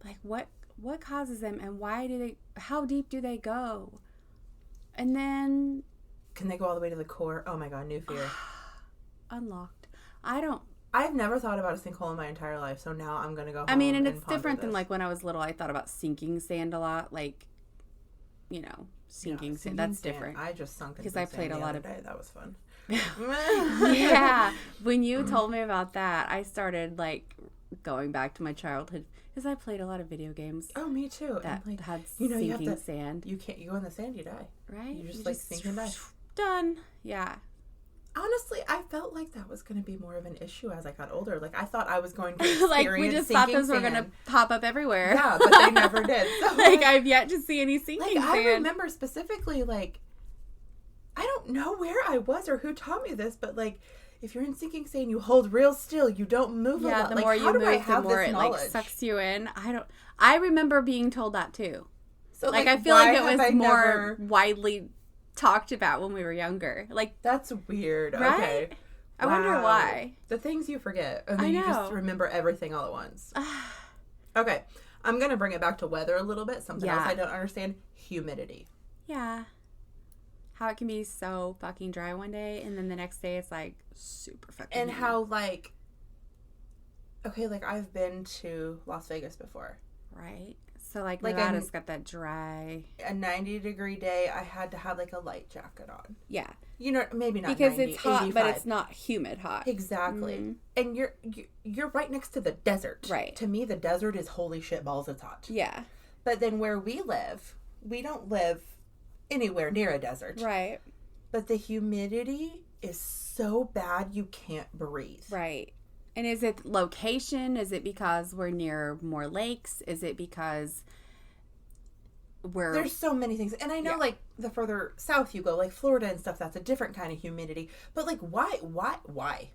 Speaker 2: Right. Like what causes them, and how deep do they go? And then...
Speaker 1: Can they go all the way to the core? Oh my god, new fear.
Speaker 2: Unlocked.
Speaker 1: I've never thought about a sinkhole in my entire life, so now I'm going to go home.
Speaker 2: I mean, and it's different than like when I was little, I thought about sinking sand a lot, like, you know, sinking sand. That's different.
Speaker 1: I just sunk into
Speaker 2: because I played a lot of
Speaker 1: day. That was fun.
Speaker 2: Yeah. When you told me about that, I started like going back to my childhood because I played a lot of video games.
Speaker 1: Oh, me too.
Speaker 2: That
Speaker 1: and, like,
Speaker 2: had
Speaker 1: sinking
Speaker 2: sand.
Speaker 1: You go in the sand, you die.
Speaker 2: Right?
Speaker 1: You just sink and die.
Speaker 2: Done. Yeah.
Speaker 1: Honestly, I felt like that was going to be more of an issue as I got older. Like, I thought I was going to experience
Speaker 2: like, we just thought those were going to pop up everywhere.
Speaker 1: Yeah, but they never did. So,
Speaker 2: like, I've yet to see any sinking sand.
Speaker 1: I remember specifically, like, I don't know where I was or who taught me this, but, like, if you're in sinking sand, you hold real still. You don't move a lot.
Speaker 2: Yeah, the more you move, the more it, like, sucks you in. I remember being told that, too. So, like, I feel like it was more widely talked about when we were younger. Like,
Speaker 1: that's weird.
Speaker 2: Right?
Speaker 1: Okay.
Speaker 2: I wonder why.
Speaker 1: The things you forget. And then you just remember everything all at once. Okay. I'm going to bring it back to weather a little bit. Something else I don't understand. Humidity.
Speaker 2: Yeah. How it can be so fucking dry one day and then the next day it's like super fucking
Speaker 1: And how like, okay, like I've been to Las Vegas before.
Speaker 2: Right. So like Nevada's got that dry.
Speaker 1: A 90-degree day, I had to have like a light jacket on.
Speaker 2: Yeah.
Speaker 1: You know, maybe not
Speaker 2: because
Speaker 1: 90,
Speaker 2: it's hot,
Speaker 1: 85.
Speaker 2: but it's not humid hot.
Speaker 1: Exactly. Mm-hmm. And you're right next to the desert.
Speaker 2: Right.
Speaker 1: To me, the desert is holy shit balls. It's hot.
Speaker 2: Yeah.
Speaker 1: But then where we live, we don't live anywhere near a desert.
Speaker 2: Right.
Speaker 1: But the humidity is so bad you can't breathe.
Speaker 2: Right. And is it location? Is it because we're near more lakes? Is it because
Speaker 1: there's so many things. And I know like the further south you go, like Florida and stuff, that's a different kind of humidity. But like why?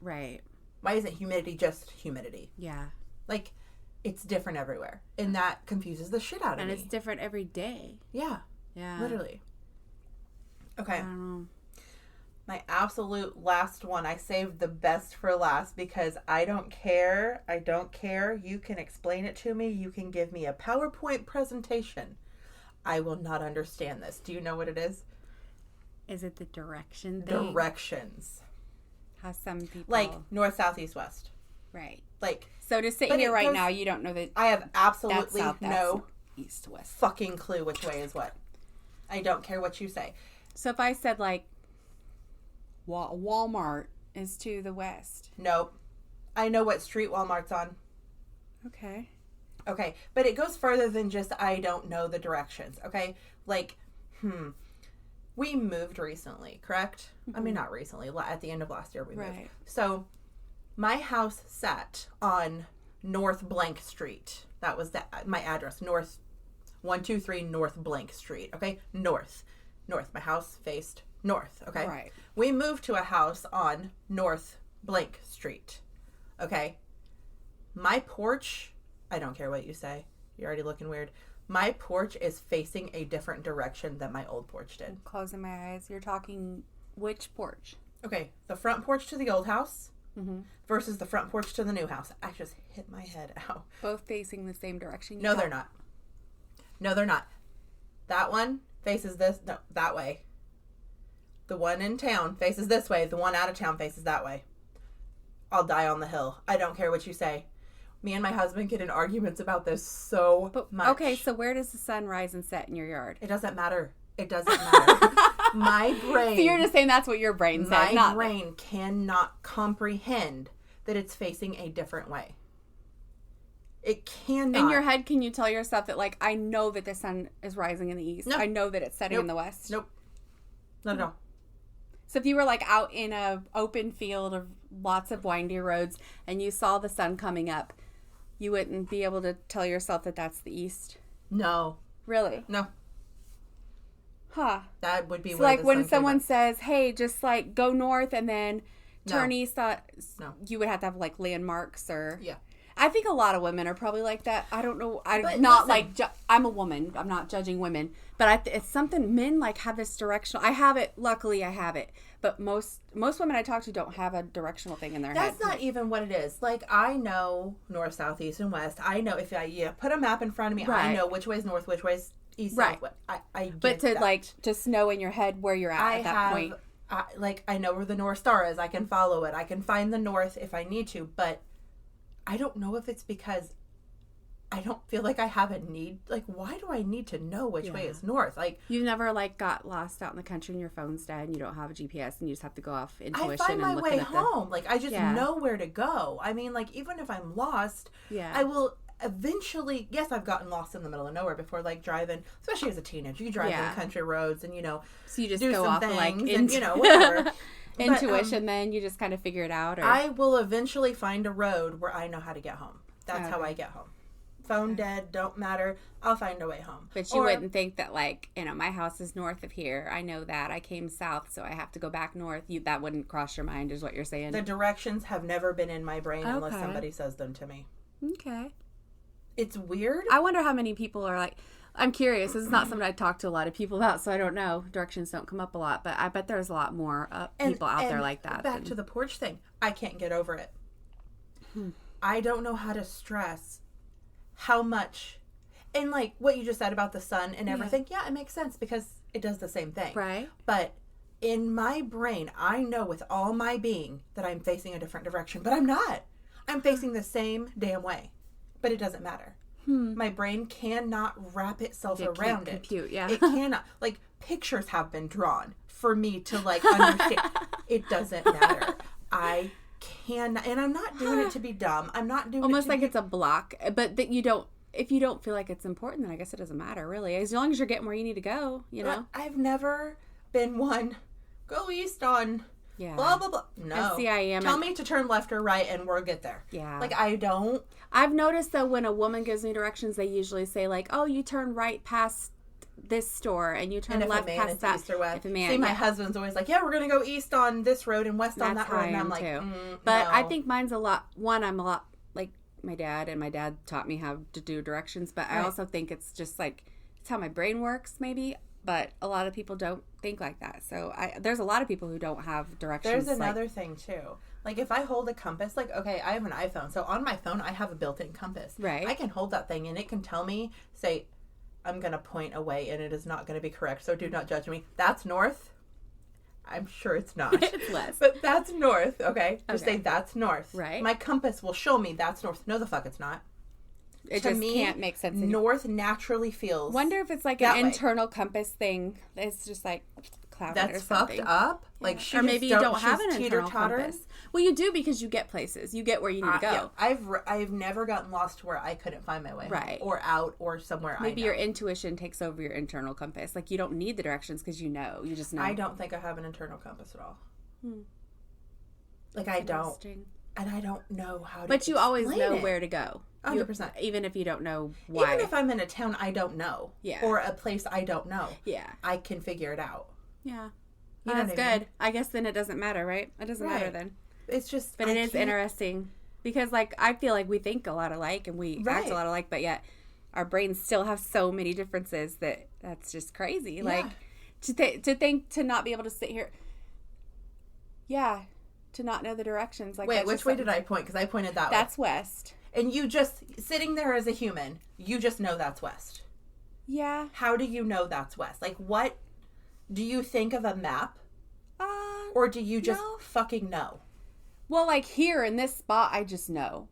Speaker 2: Right.
Speaker 1: Why isn't humidity just humidity?
Speaker 2: Yeah.
Speaker 1: Like it's different everywhere. And that confuses the shit out of me.
Speaker 2: And it's different every day.
Speaker 1: Yeah.
Speaker 2: Yeah.
Speaker 1: Literally. Okay.
Speaker 2: I don't know.
Speaker 1: My absolute last one. I saved the best for last because I don't care. You can explain it to me. You can give me a PowerPoint presentation. I will not understand this. Do you know what it is?
Speaker 2: Is it the direction thing?
Speaker 1: Directions.
Speaker 2: How some people...
Speaker 1: Like north, south, east, west.
Speaker 2: Right.
Speaker 1: Like...
Speaker 2: So to sit here right now, you don't know that...
Speaker 1: I have absolutely
Speaker 2: that's
Speaker 1: no
Speaker 2: east, west.
Speaker 1: fucking clue which way is what. I don't care what you say.
Speaker 2: So if I said like... Walmart is to the west.
Speaker 1: Nope. I know what street Walmart's on.
Speaker 2: Okay.
Speaker 1: Okay, but it goes further than just I don't know the directions, okay? Like, we moved recently, correct? Mm-hmm. I mean, not recently. At the end of last year we moved. So, my house sat on North Blank Street. That was my address. North 123 North Blank Street, okay? North. My house faced north, okay?
Speaker 2: Right.
Speaker 1: We moved to a house on North Blank Street, okay? My porch... I don't care what you say. You're already looking weird. My porch is facing a different direction than my old porch did.
Speaker 2: I'm closing my eyes. You're talking which porch?
Speaker 1: Okay, the front porch to the old house versus the front porch to the new house. I just hit my head out.
Speaker 2: Both facing the same direction?
Speaker 1: No, they're not. No, they're not. That one faces that way. The one in town faces this way. The one out of town faces that way. I'll die on the hill. I don't care what you say. Me and my husband get in arguments about this so much.
Speaker 2: Okay, so where does the sun rise and set in your yard?
Speaker 1: It doesn't matter. It doesn't matter. My brain...
Speaker 2: So you're just saying that's what your brain says.
Speaker 1: My brain cannot comprehend that it's facing a different way. It cannot.
Speaker 2: In your head, can you tell yourself that, like, I know that the sun is rising in the east.
Speaker 1: Nope.
Speaker 2: I know that it's setting in the west.
Speaker 1: Nope. Not at all.
Speaker 2: So if you were, like, out in a open field of lots of windy roads and you saw the sun coming up, you wouldn't be able to tell yourself that that's the east?
Speaker 1: No.
Speaker 2: Really?
Speaker 1: No.
Speaker 2: Huh.
Speaker 1: That would be
Speaker 2: so
Speaker 1: where
Speaker 2: like
Speaker 1: the
Speaker 2: when
Speaker 1: sun
Speaker 2: someone
Speaker 1: came up.
Speaker 2: says, hey, just like go north and then turn east,
Speaker 1: No.
Speaker 2: you would have to have like landmarks or...
Speaker 1: Yeah.
Speaker 2: I think a lot of women are probably like that. I don't know.
Speaker 1: But
Speaker 2: not
Speaker 1: listen.
Speaker 2: like I'm a woman. I'm not judging women, but it's something men like have this directional. I have it. Luckily, I have it. But most women I talk to don't have a directional thing in their head.
Speaker 1: That's not even what it is. Like, I know north, south, east, and west. I know if I put a map in front of me,
Speaker 2: Right.
Speaker 1: I know which way is north, which way is east,
Speaker 2: Right.
Speaker 1: south, west. I get
Speaker 2: But to
Speaker 1: that.
Speaker 2: like just know in your head where you're at that point.
Speaker 1: I know where the North Star is. I can follow it. I can find the north if I need to, but I don't know if it's because I don't feel like I have a need. Like, why do I need to know which way is north? Like,
Speaker 2: You never like got lost out in the country and your phone's dead and you don't have a GPS and you just have to go off intuition
Speaker 1: I find my
Speaker 2: and
Speaker 1: way
Speaker 2: looking at
Speaker 1: home. Like, I just know where to go. I mean, like, even if I'm lost, I will eventually. Yes, I've gotten lost in the middle of nowhere before, like driving, especially as a teenager. You drive on country roads, and
Speaker 2: so you just
Speaker 1: do
Speaker 2: go
Speaker 1: some
Speaker 2: off
Speaker 1: things,
Speaker 2: like
Speaker 1: and, whatever.
Speaker 2: intuition. Then you just kind of figure it out. Or...
Speaker 1: I will eventually find a road where I know how to get home. That's how I get home. Phone dead, don't matter. I'll find a way home.
Speaker 2: But you wouldn't think that, like, my house is north of here. I know that. I came south, so I have to go back north. That wouldn't cross your mind, is what you're saying.
Speaker 1: The directions have never been in my brain unless somebody says them to me.
Speaker 2: Okay.
Speaker 1: It's weird.
Speaker 2: I wonder how many people are like, I'm curious. This is not something I talk to a lot of people about, so I don't know. Directions don't come up a lot, but I bet there's a lot more people out there like that.
Speaker 1: Back to the porch thing. I can't get over it. I don't know how to stress how much, and like what you just said about the sun and everything. Yeah, it makes sense because it does the same thing.
Speaker 2: Right.
Speaker 1: But in my brain, I know with all my being that I'm facing a different direction, but I'm not. I'm facing the same damn way, but it doesn't matter. My brain cannot wrap itself around it.
Speaker 2: Compute, yeah.
Speaker 1: It cannot. Like, pictures have been drawn for me to like understand. It doesn't matter. I can, and I'm not doing it to be dumb. I'm not doing
Speaker 2: almost
Speaker 1: it
Speaker 2: like it's a block, but that you don't. If you don't feel like it's important, then I guess it doesn't matter really. As long as you're getting where you need to go,
Speaker 1: I've never been one. Go east on.
Speaker 2: Yeah.
Speaker 1: Blah blah blah. No.
Speaker 2: And see, I am.
Speaker 1: Tell me to turn left or right, and we'll get there.
Speaker 2: Yeah.
Speaker 1: Like, I don't.
Speaker 2: I've noticed though when a woman gives me directions, they usually say like, "Oh, you turn right past this store, and you turn left past that."
Speaker 1: East or west.
Speaker 2: If a man,
Speaker 1: see, my husband's always like, "Yeah, we're gonna go east on this road and west on that road," and I'm like,
Speaker 2: but
Speaker 1: no.
Speaker 2: I think mine's a lot. One, I'm a lot like my dad, and my dad taught me how to do directions. But I also think it's just like it's how my brain works, maybe. But a lot of people don't think like that. So there's a lot of people who don't have directions.
Speaker 1: There's another thing too. Like, if I hold a compass, like, okay, I have an iPhone. So on my phone, I have a built-in compass.
Speaker 2: Right.
Speaker 1: I can hold that thing and it can tell me, say, I'm going to point away and it is not going to be correct. So do not judge me. That's north. I'm sure it's not.
Speaker 2: It's west.
Speaker 1: But that's north, okay? Just say that's north.
Speaker 2: Right.
Speaker 1: My compass will show me that's north. No, the fuck it's not.
Speaker 2: It just can't make sense.
Speaker 1: North naturally feels.
Speaker 2: Wonder if it's like an internal compass thing. It's just like clouded
Speaker 1: that's
Speaker 2: or something.
Speaker 1: fucked up. Yeah. Like,
Speaker 2: or maybe you don't have an internal compass. Well, you do because you get places. You get where you need to go.
Speaker 1: Yeah. I've never gotten lost to where I couldn't find my way home, or out or somewhere.
Speaker 2: Maybe your intuition takes over your internal compass. Like, you don't need the directions because you know. You just know.
Speaker 1: I don't think I have an internal compass at all. Like, I don't. And I don't know how to.
Speaker 2: But you always know where to go.
Speaker 1: 100%.
Speaker 2: Even if you don't know why.
Speaker 1: Even if I'm in a town I don't know.
Speaker 2: Yeah.
Speaker 1: Or a place I don't know.
Speaker 2: Yeah.
Speaker 1: I can figure it out.
Speaker 2: Yeah.
Speaker 1: You know
Speaker 2: that's
Speaker 1: what
Speaker 2: good.
Speaker 1: I mean?
Speaker 2: I guess then it doesn't matter, right? It doesn't matter then.
Speaker 1: It's just.
Speaker 2: But it is interesting. Because, like, I feel like we think a lot alike and we act a lot alike, but yet our brains still have so many differences that's just crazy.
Speaker 1: Yeah.
Speaker 2: Like, to think, to not be able to sit here. Yeah. To not know the directions. Like,
Speaker 1: wait, which way did I point? Because I pointed that way.
Speaker 2: That's west.
Speaker 1: And you just, sitting there as a human, you just know that's west.
Speaker 2: Yeah.
Speaker 1: How do you know that's west? Like, what, do you think of a map? Or do you just fucking know?
Speaker 2: Well, like here in this spot, I just know.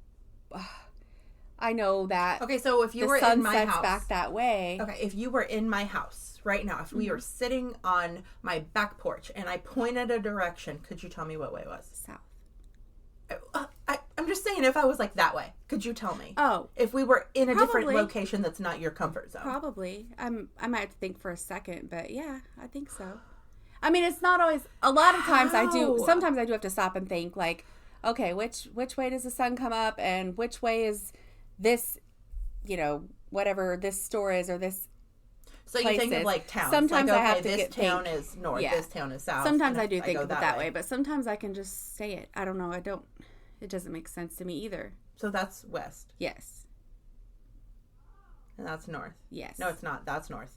Speaker 2: I know that.
Speaker 1: Okay, so if you were in my house. The sun sets
Speaker 2: back that way.
Speaker 1: Okay, if you were in my house right now, if we were sitting on my back porch and I pointed a direction, could you tell me what way it was?
Speaker 2: South.
Speaker 1: I'm just saying, if I was like that way, could you tell me?
Speaker 2: Oh.
Speaker 1: If we were in a different location that's not your comfort zone.
Speaker 2: Probably. I might have to think for a second, but yeah, I think so. I mean, it's not always, a lot of times sometimes I do have to stop and think, like, okay, which way does the sun come up, and which way is this, whatever this store is, or this
Speaker 1: So you think of like towns.
Speaker 2: Sometimes
Speaker 1: like, okay,
Speaker 2: I have to
Speaker 1: this town is north, this town is south.
Speaker 2: Sometimes I do think of it that way, but sometimes I can just say it. I don't know. It doesn't make sense to me either.
Speaker 1: So that's west.
Speaker 2: Yes.
Speaker 1: And that's north.
Speaker 2: Yes.
Speaker 1: No, it's not. That's north.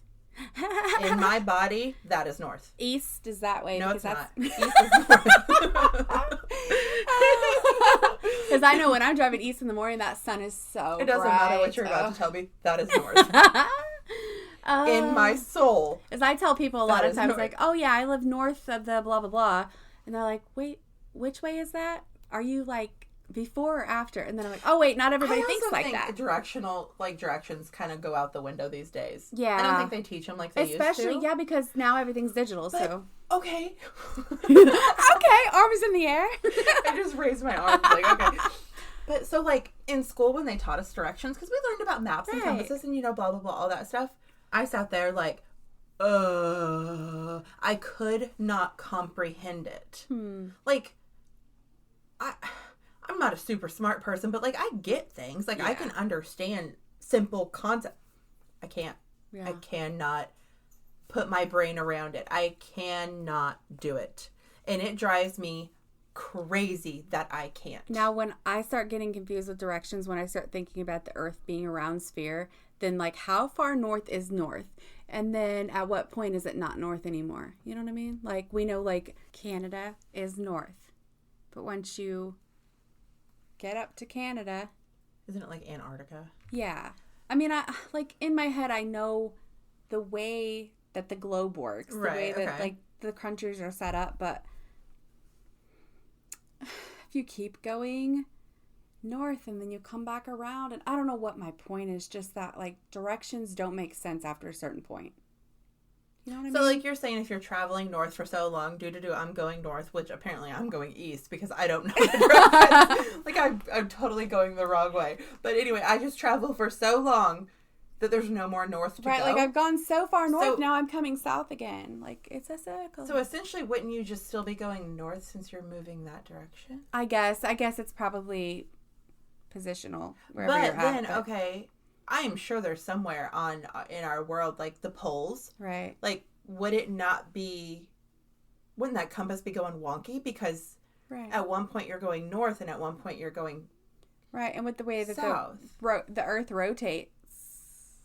Speaker 1: In my body, that is north.
Speaker 2: East is that way.
Speaker 1: No, it's not. East is north.
Speaker 2: Because I know when I'm driving east in the morning, that sun is so
Speaker 1: It doesn't
Speaker 2: bright,
Speaker 1: matter what you're about to tell me. That is north. In my soul.
Speaker 2: As I tell people a lot of times, north. Like, oh yeah, I live north of the blah, blah, blah. And they're like, wait, which way is that? Are you like before or after? And then I'm like, oh wait, not everybody thinks like that.
Speaker 1: Directions kind of go out the window these days.
Speaker 2: Yeah.
Speaker 1: I don't think they teach them like they
Speaker 2: Especially,
Speaker 1: used to.
Speaker 2: Yeah, because now everything's digital, so.
Speaker 1: Okay.
Speaker 2: Okay, arms in the air.
Speaker 1: I just raised my arms like, okay. But so like in school when they taught us directions, because we learned about maps and compasses and blah, blah, blah, all that stuff. I sat there like, I could not comprehend it. Like, I'm not a super smart person, but like I get things. Like I can understand simple concepts. I can't. Yeah. I cannot put my brain around it. I cannot do it. And it drives me crazy that I can't.
Speaker 2: Now, when I start getting confused with directions, when I start thinking about the Earth being a round sphere, then like how far north is north? And then at what point is it not north anymore? You know what I mean? Like we know like Canada is north. But once you get up to Canada...
Speaker 1: Isn't it like Antarctica?
Speaker 2: Yeah. I mean, I like in my head, I know the way that the globe works. The way that like the countries are set up. But if you keep going north and then you come back around, and I don't know what my point is, just that like directions don't make sense after a certain point. You know what I mean?
Speaker 1: So, like, you're saying if you're traveling north for so long, I'm going north, which apparently I'm going east because I don't know the directions. Like, I'm totally going the wrong way. But anyway, I just travel for so long that there's no more north to go.
Speaker 2: Right, like, I've gone so far north, now I'm coming south again. Like, it's a circle.
Speaker 1: So, essentially, wouldn't you just still be going north since you're moving that direction?
Speaker 2: I guess it's probably positional wherever you're at. But
Speaker 1: okay... I am sure there's somewhere in our world, like the poles.
Speaker 2: Right.
Speaker 1: Like, wouldn't that compass be going wonky? Because at one point you're going north and at one point you're going
Speaker 2: right. And with the way that
Speaker 1: south.
Speaker 2: the Earth rotates,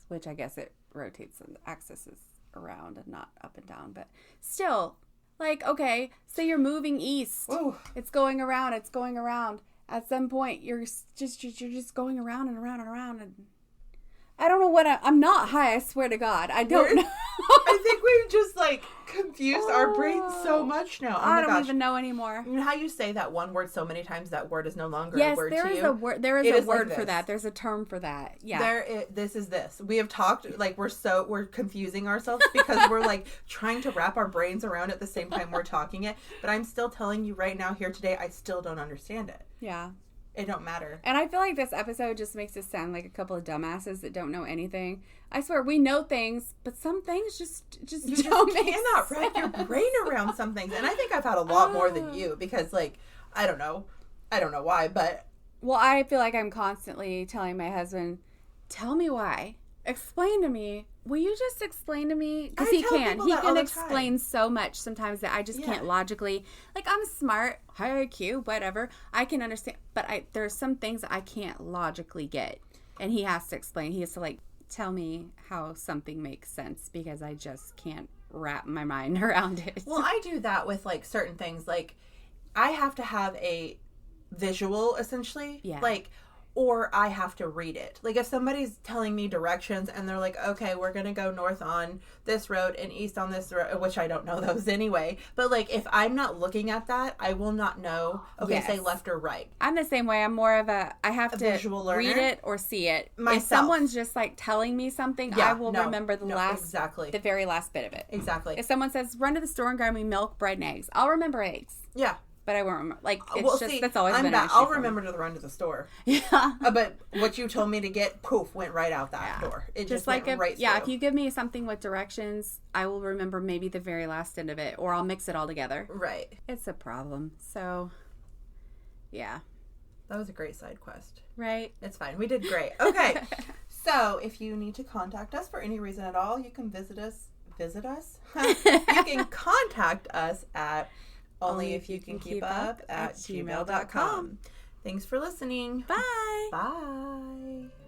Speaker 2: which I guess it rotates and the axis is around and not up and down, but still, like, okay, so you're moving east.
Speaker 1: Ooh.
Speaker 2: It's going around. At some point, you're just going around and around and around and... I don't know what I'm not high, I swear to God. I don't know.
Speaker 1: I think we've just, like, confused our brains so much now. Oh
Speaker 2: I don't even know anymore.
Speaker 1: You know how you say that one word so many times, that word is no longer a word to you?
Speaker 2: Yes, there is a word for that. There's a term for that. Yeah.
Speaker 1: This is this. We have talked, like, we're confusing ourselves because we're, like, trying to wrap our brains around it at the same time we're talking it. But I'm still telling you right now, here today, I still don't understand it.
Speaker 2: Yeah.
Speaker 1: It don't matter.
Speaker 2: And I feel like this episode just makes us sound like a couple of dumbasses that don't know anything. I swear, we know things, but some things just
Speaker 1: you
Speaker 2: don't make
Speaker 1: cannot
Speaker 2: sense.
Speaker 1: wrap your brain around some things. And I think I've had a lot more than you because, like, I don't know why, but...
Speaker 2: Well, I feel like I'm constantly telling my husband, tell me why. Explain to me. Will you just explain to me? Because he can explain so much sometimes that I just can't logically. Like, I'm smart, high IQ, whatever. I can understand, but there's some things I can't logically get, and he has to explain. He has to like tell me how something makes sense because I just can't wrap my mind around it.
Speaker 1: Well, I do that with like certain things. Like I have to have a visual essentially.
Speaker 2: Yeah.
Speaker 1: Like, or I have to read it. Like if somebody's telling me directions and they're like, okay, we're going to go north on this road and east on this road, which I don't know those anyway. But like if I'm not looking at that, I will not know, okay,
Speaker 2: Yes.
Speaker 1: say left or right.
Speaker 2: I'm the same way. I'm more of I have to
Speaker 1: visual learner.
Speaker 2: read it or see it.
Speaker 1: Myself.
Speaker 2: If someone's just like telling me something, I will remember the very last bit of it.
Speaker 1: Exactly.
Speaker 2: If someone says, run to the store and grab me milk, bread, and eggs, I'll remember eggs.
Speaker 1: Yeah.
Speaker 2: But I won't remember. Like, it's that's always been an issue
Speaker 1: I'll
Speaker 2: for me.
Speaker 1: remember to run to the store.
Speaker 2: Yeah.
Speaker 1: But what you told me to get, poof, went right out that door. It just
Speaker 2: like
Speaker 1: went right through.
Speaker 2: if you give me something with directions, I will remember maybe the very last end of it, or I'll mix it all together.
Speaker 1: Right.
Speaker 2: It's a problem. So, yeah.
Speaker 1: That was a great side quest.
Speaker 2: Right?
Speaker 1: It's fine. We did great. Okay. So, if you need to contact us for any reason at all, you can visit us. You can contact us at onlyifyoucankeepup at gmail.com. Thanks for listening.
Speaker 2: Bye.
Speaker 1: Bye.